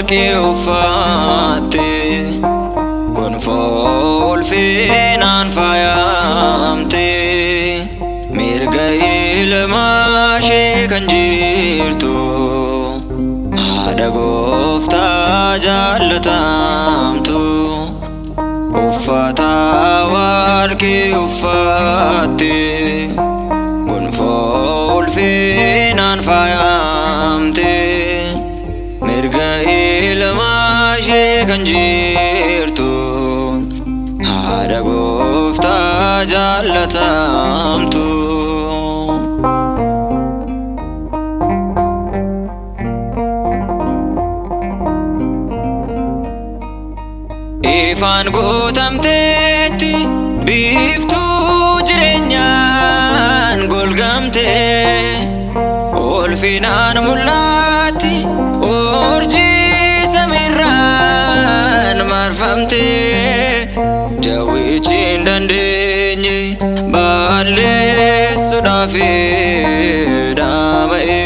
warqee uffatte gonfoo ulfinaan faayamte mirga ilmaa ishee kan jirtu haadha Gooftaa jaallatamtu uffata warqee uffatte gonfoo ulfinaan faayamte mirga ilmaa ishee kan jirtu haadha Gooftaa jaallatamtu. Ifaan guutamteetti biiftuu jireenyaan golgamte ulfinaan mul'atti urjii samiirraan marfamte jawwichi hin dandeenye balleessuudhaaf dhama'e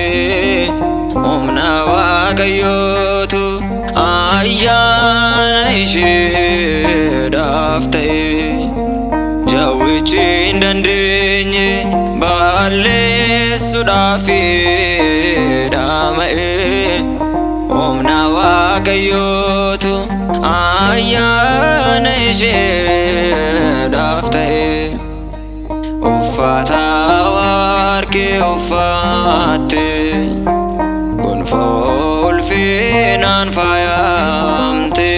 humna Waaqayyootu ayyaana isheedhaaf ta'e jawwichi hin dandeenye balleessuudhaaf dhama'e humna Waaqayyootu ayyaana isheedhaaf ta'e uffata warqee uffatte gonfoo ulfinaan faayamte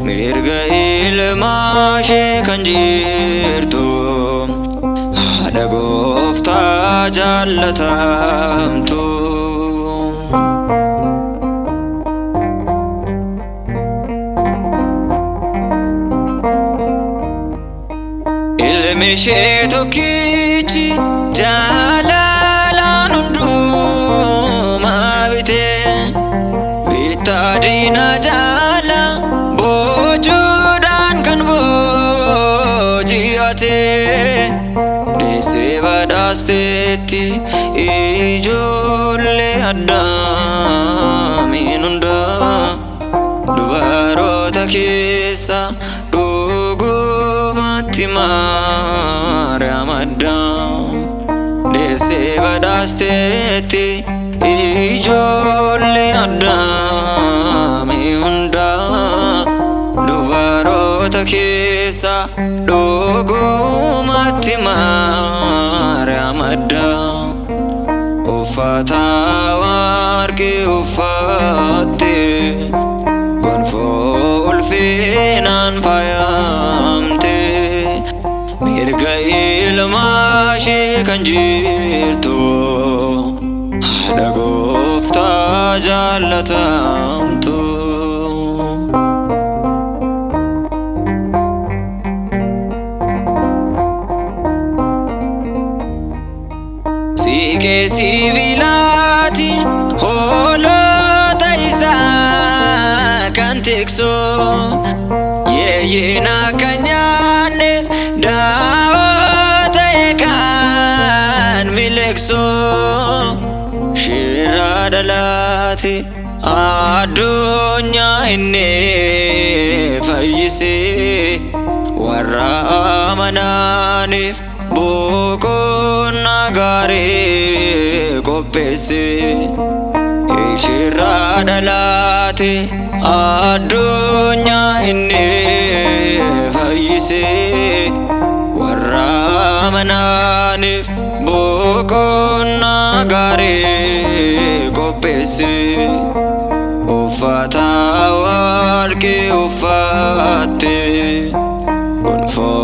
mirga ilmaa ishee kan jirtu haadha Gooftaa jaallatamtu. Ilmi ishee tokkichi jaalalaan hundumaa bite bittaa diina jaala boojuudhaan kan booji'ate deessee badhaasteetti ijoollee Addaamiin hunda dubaroota keessa dhugumatti Maariyaam adda deessee badhaasteetti ijoollee Addaamiin hunda dubaroota keessa dhugumatti Maariyaam adda uffata warqee uffatte gonfoo ulfinaan faayamte mirga ilmaa ishee kan jirtu haadha Gooftaa jaallatamtu. Siiqee sibiilaati hoolota isaa kan tiksu yeeyyiin akka nyaanneef daawoo ta'e kan miliqsu shirraa dhalaate addunyaa inni fayyise warra amananiif boqonnaa gaarii qopheesse shirraa dhalaate addunyaa inni fayyise warra amananiif boqonnaa gaarii qopheesse uffata warqee uffatte gonfoo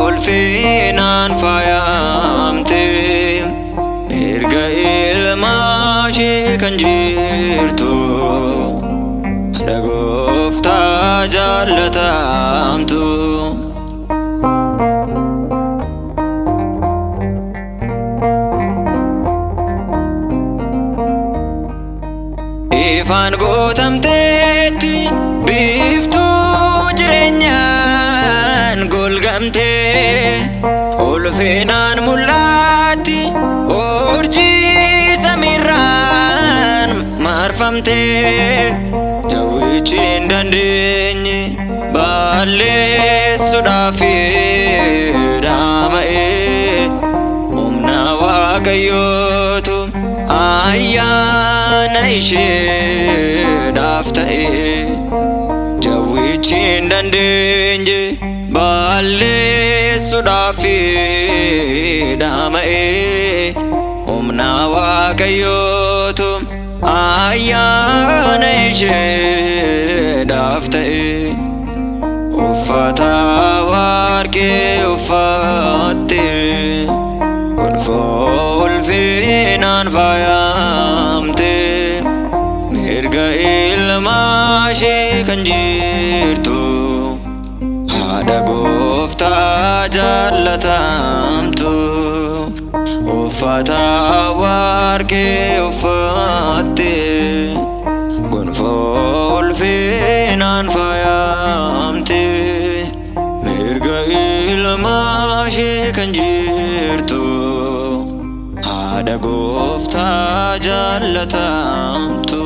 ulfinaan faayamte mirga ilmaa ishee kan jirtu haadha Gooftaa jaallatamtu. Ifaan guutamteetti biiftuu jireenyaan golgamte ulfinaan mul'atti urjii samiirraan marfamte gootamte jawwichi hin dandeenye balleessuudhaafi dhama'e humna Waaqayyootu ayyaana isheedhaaf ta'e jawwichi hin dandeenye balleessuudhaafi dhama'e humna Waaqayyootu ayyaana isheedhaaf ta'e uffata warqee uffatte gonfoo ulfinaan faayamte mirga ilmaa ishee kan jirtu haadha Gooftaa jaallatamtu uffata warqee uffatte gonfoo ulfinaan faayamte mirga ilmaa ishee kan jirtu haadha Gooftaa jaallatamtu.